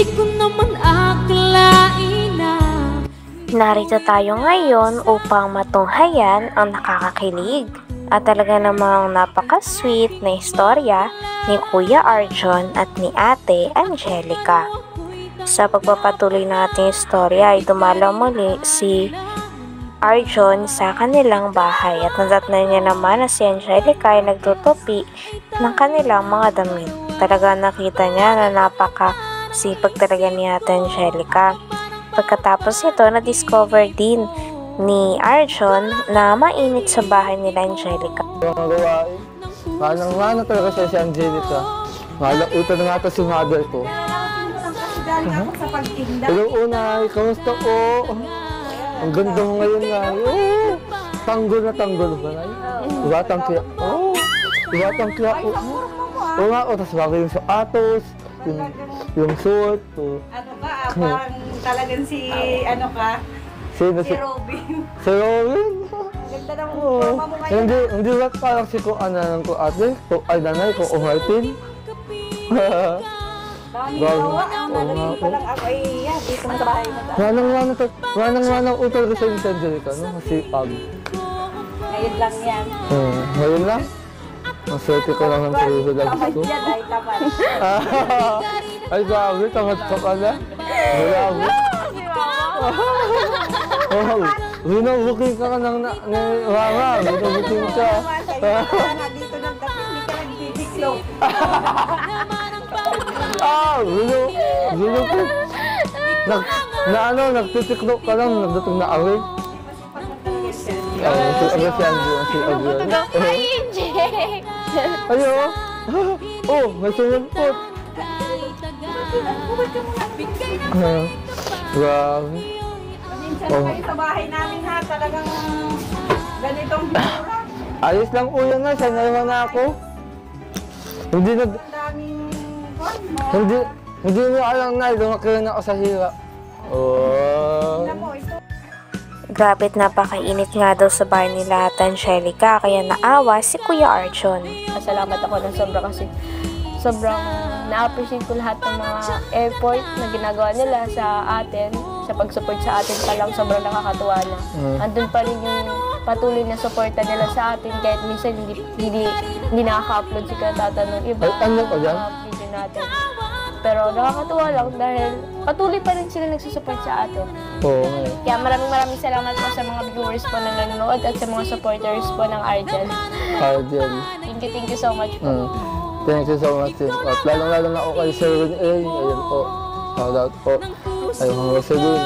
Di ko naman akalain na Narito tayo ngayon upang matunghayan ang nakakakilig at talaga namang napaka-sweet na istorya ni Kuya Arjon at ni Ate Angelica. Sa pagpapatuloy ng ating istorya ay dumalaw muli si Arjon sa kanilang bahay at nadatnan niya naman na si Angelica ay nagtutupi ng kanilang mga damit. Talaga nakita niya na napaka-sipag talaga ni Ate Angelica. Pagkatapos ito, na-discover din ni Arjon na mainit sa bahay nila Angelica. Ang gawain, manang-mana talaga siya si Angelica. Malautan na nga ito si mother ko. Galing ako sa pagtinda. Hello, Unay. Kamusta po? Ang ganda mo ngayon, Nay. Oh, tanggol na tanggol ba, Nay? Iwatang kaya. Oh, iwatang kaya po. Oo nga, tapos bago yung sapatos, yung suot. Ano ka, parang talagang si, ano ka? Sino Si Robin. Si Robin? Ganda ng forma mo ngayon. Hindi ba parang si ko ano ko ate? Ay, nanay ko, Martin. Daming gawa. Ang nalagay pa lang ako ay yan, dito sa bahay na ta. Manang utol ko sa Angelica, no? Masipag. Ngayon lang yan. Ngayon lang? Maswerte ko lang ng puso lang Tamad ko. yan ay tamad. Ay, grabe, tamad ka pala. Grabe. Oh, binubuking ka ng mama, binubuking ka. Kaya nga dito ng dapit, hindi ka nagbibiklog. Binubuking. Nagtitiklop ka lang, nagdating na away. Si Agasian. Ayo. Oh, may sumumpot. Grabe. Minsan kayo sa bahay namin ha, talagang ganitong hitsura. Ayos lang po yan na, sanay naman na ako. Hindi Ang daming hindi mo alam na, lumaki na ako sa hirap. Oh. Tingnan mo, ito. Grabe't napakainit nga daw sa bahay nila Ate Angelica kaya naawa si Kuya Arjon. Pasalamat ako ng sobra kasi sobrang na-appreciate ko lahat ng mga effort na ginagawa nila sa atin, sa pag-support sa atin pa lang, sobrang nakakatuwa na. Andun pa rin yung patuloy na suporta nila sa atin kahit minsan hindi nakaka-upload si Tata nung iba. Ay, ano pa dyan? Video natin. Pero nakakatuwa lang dahil patuloy pa rin sila nagsusupport sa atin. Oo. Kaya maraming salamat po sa mga viewers po na nanonood at sa mga supporters po ng Argel. Argel. Thank you so much po. Thank you so much. At lalong-lalo na ako kay Sir Ron A. Ayan po. Shout out po. Ayun mga Rosalyn.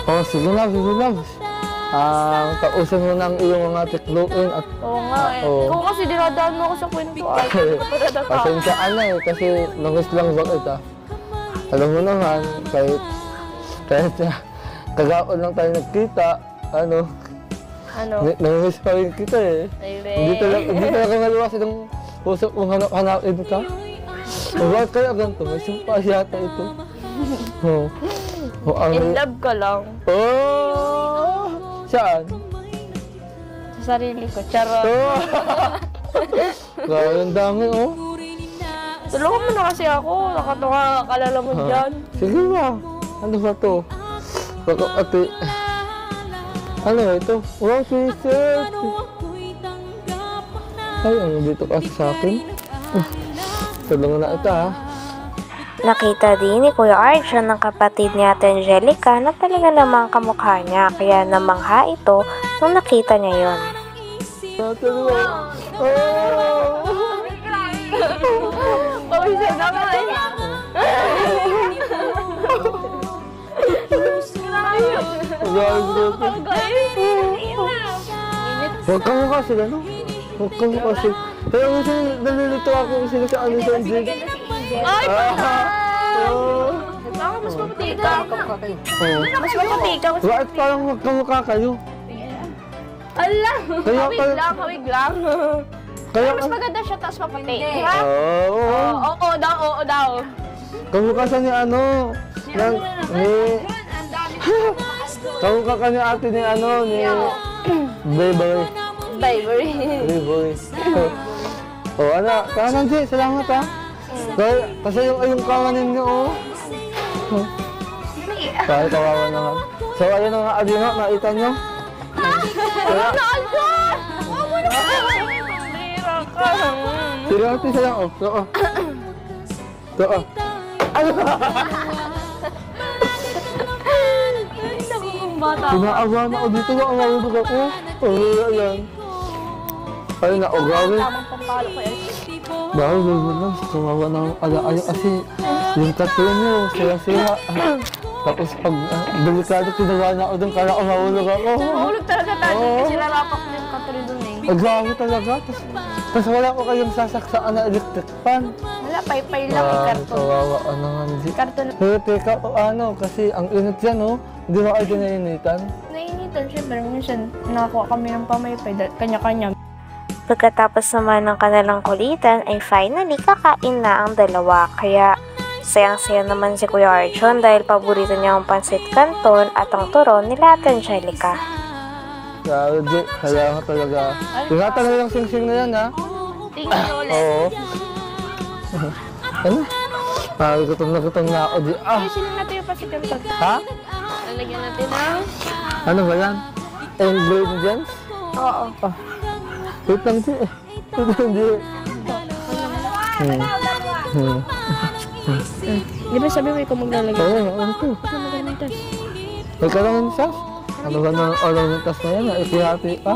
Oh, sige na. Tausan mo ng iyong mga tikloin at... Oo nga eh. Ikaw kasi dinadaan mo ako sa kwentuhan. Pasensyaan na eh, kasi nangis lang bakit ah. Alam mo naman, kahit kagaon lang tayo nagkita, nangis pa rin kita eh. Hindi talaga maliwasan ng usap kung hanapin ka. Bakit kaya ganito? May sumpa yata ito. In love ka lang. Oh! Saan? Sa sarili ko. Charot. Grabe, ang dami oh. Tulungan mo na kasi ako. Nakatuwa kalala mo dyan. Sige ba? Ano ba to? Baka ate... Ano ito? Wow, t-shirt! Ay, ano dito kasi sa akin? Tulungan na ito ha. Nakita din ni Kuya Arjon ng kapatid ni Ate Angelica na talaga namang kamukha niya kaya namangha ito nung nakita niya yon. Pawisan na ka eh. Huwag ka mukha sila, no? Huwag ka mukha sila. Kaya kasi nalilito ako sila sa ano sa Angelica. Ay, baka mas maputi ka. Mas maputi ka. Bakit parang magkamukha kayo? Ala! Kawig lang. Kaya mas maganda siya, tapos maputi. Oo. Oo daw. Kamukha siya ni ano? Kamukha ka ni ate ni ano? Ni Bayboy. Bayboy. Bayboy. Oh, ano? Kaya Nancy, salamat ha. Kasi yung kawanin niyo, oh. Kaya kawawa naman. So, ayun na nga, Adina, nakita niyo. Kaya, seryoso siya lang, oh. So, oh. So, oh. Ano? Pinaawa na ako dito, maawawag ako. Oh, ayan. Ayun na, oh, grabe. Tamang pampalo ko yan. Dahil gagawin lang, kumawa na alayo kasi yung tattoo niyo, sira-sira. Tapos pag delikado tinawa na ako doon, kaya umahulog ako. Mahulog talaga tayo Oo. kasi narapak ko yung katuli doon eh. Ang grabe talaga. Tapos wala ko kayong sasaksaan na electric fan. Wala, pay-pay lang eh, karton. Kawawa naman. Karton. Pero teka, ano, kasi ang init yan, oh. Hindi mo kayo dinainitan. Nainitan syempre, minsan nakakuha kami ng pamaypay, kanya-kanya. Pagkatapos naman ng kanilang kulitan ay finally kakain na ang dalawa. Kaya sayang-saya naman si Kuya Arjun dahil paborito niya ang pansit canton at ang turon nila Ate Angelica. Grabe, Di. Kaya ka talaga. Ingatan mo yung sing-sing na yan, ha? Thank you ulit. Oo. Ano? Parang gutom na ako, Di. Ah! Ayusin natin yung pansit canton. Ha? Lalagyan natin ng... Ano ba yan? Ingredients? Oo. Wait lang, Di. Wait lang, Di. Di ba sabi mo ikaw maglalagay? Oo, ano to? Ano magalitas? May kalangan siya? Ano ba ng ornamentas na yan? Ikihati pa?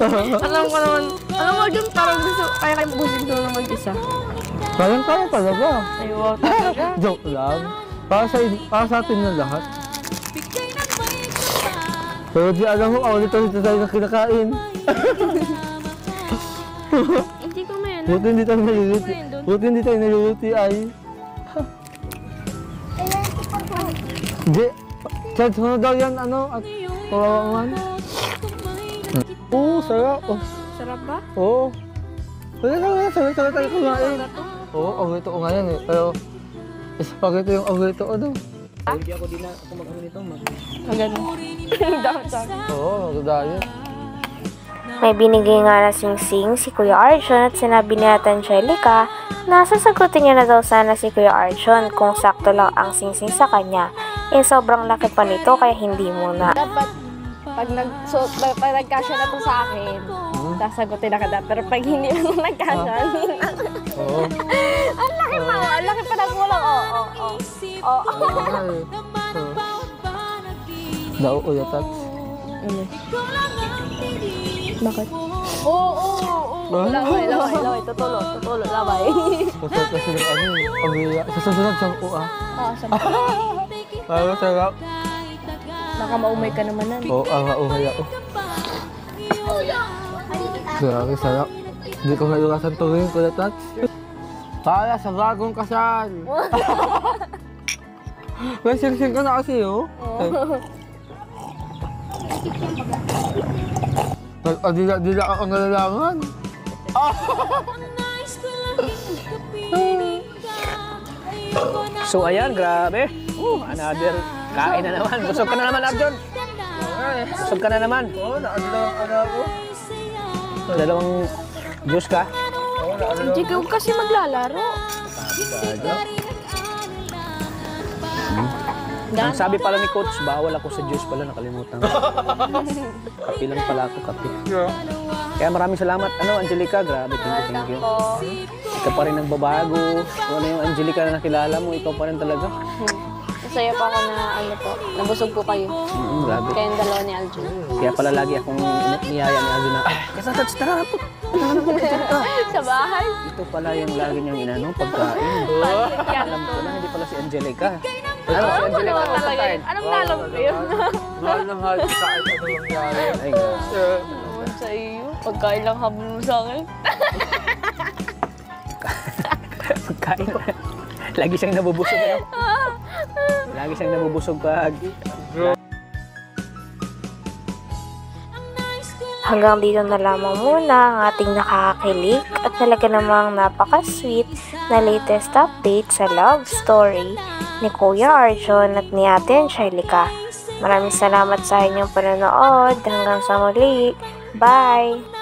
Alam ko naman. Alam mo dyan, parang gusto, kaya kayo busin ko na mag-isa. Kaya talaga. Ay, wow, talaga. Joke lang. Para sa atin na lahat. Pero di alam mo, ulit-ulit tayo na kinakain. Hindi ko may ano. Buti hindi tayo naluluti. Buti hindi tayo naluluti ay. Di. Chad, sunod daw yan, ano, at kawawangan. Oo, sarap. Oh. Sarap ba? Oo. Wala, sarap tayo kumain. Oo, awito ko nga yan eh. Pero, spaghetti yung awito ko doon. Hindi ako din na ako mag-ano nito. Magano. Dahon-dahon. Oo, magdadayot. May binigay nga na sing-sing si Kuya Arjun at sinabi ni Ate Angelica na sasagutin niya na daw sana si Kuya Arjun kung sakto lang ang sing-sing sa kanya. Eh sobrang laki pa nito kaya hindi muna. Dapat pag nagkasya na to sa akin, sasagutin na kita. Pero pag hindi mo nagkasya, hindi na. Oo. Ang laki pa ng kulang. Oo. Daw uya tat. Bakit? Oo. Laway. Tutulo, laway. Masarap kasi ng ano eh. Abuya. Sa susunod sa uwa. Oo, sarap. Parang sarap. Baka maumay ka naman na. Oo, mauhay ako. Grabe, sarap. Hindi ko maiwasan tuwing ko na tat. Para sa bagong kasal. May sing-sing ka na kasi, oh. Dila ako nalalaman. So ayan, grabe. Another kain na naman. Busog ka na naman, Arjun. Busog ka na naman. Oo, nakadalawang ano ako. Dalawang juice ka. Hindi ka kasi maglalaro. Ang sabi pala ni Coach, bawal ako sa juice pala, nakalimutan. Kape lang pala ako, kape. Kaya maraming salamat, Angelica, grabe, thank you. Ikaw pa rin ang babago. Kung ano yung Angelica na nakilala mo, ikaw pa rin talaga. Masaya pa ako na nabusog po kayo. Grabe. Kayong dalawa ni Aljun. Kaya pala lagi akong niyaya ni Aljun na, Kasatats, tara po. Sa bahay. Ito pala yung lagi niyang inano, pagkain. Alam ko na, hindi pala si Angelica. Ano, si Angelica ang pagkain. Anong nalam ko yun? Mahal na mahal sa kahit ano mangyari. Ay, grabe. Naman sa iyo. Pagkain lang habol mo sa akin. Pagkain. Lagi siyang nabubusog. Lagi siyang nabubusog pag... Hanggang dito na lamang muna ang ating nakakakilig at talaga namang napaka-sweet na latest update sa love story ni Kuya Arjun at ni Ate Angelica. Maraming salamat sa inyong panonood. Hanggang sa muli. Bye!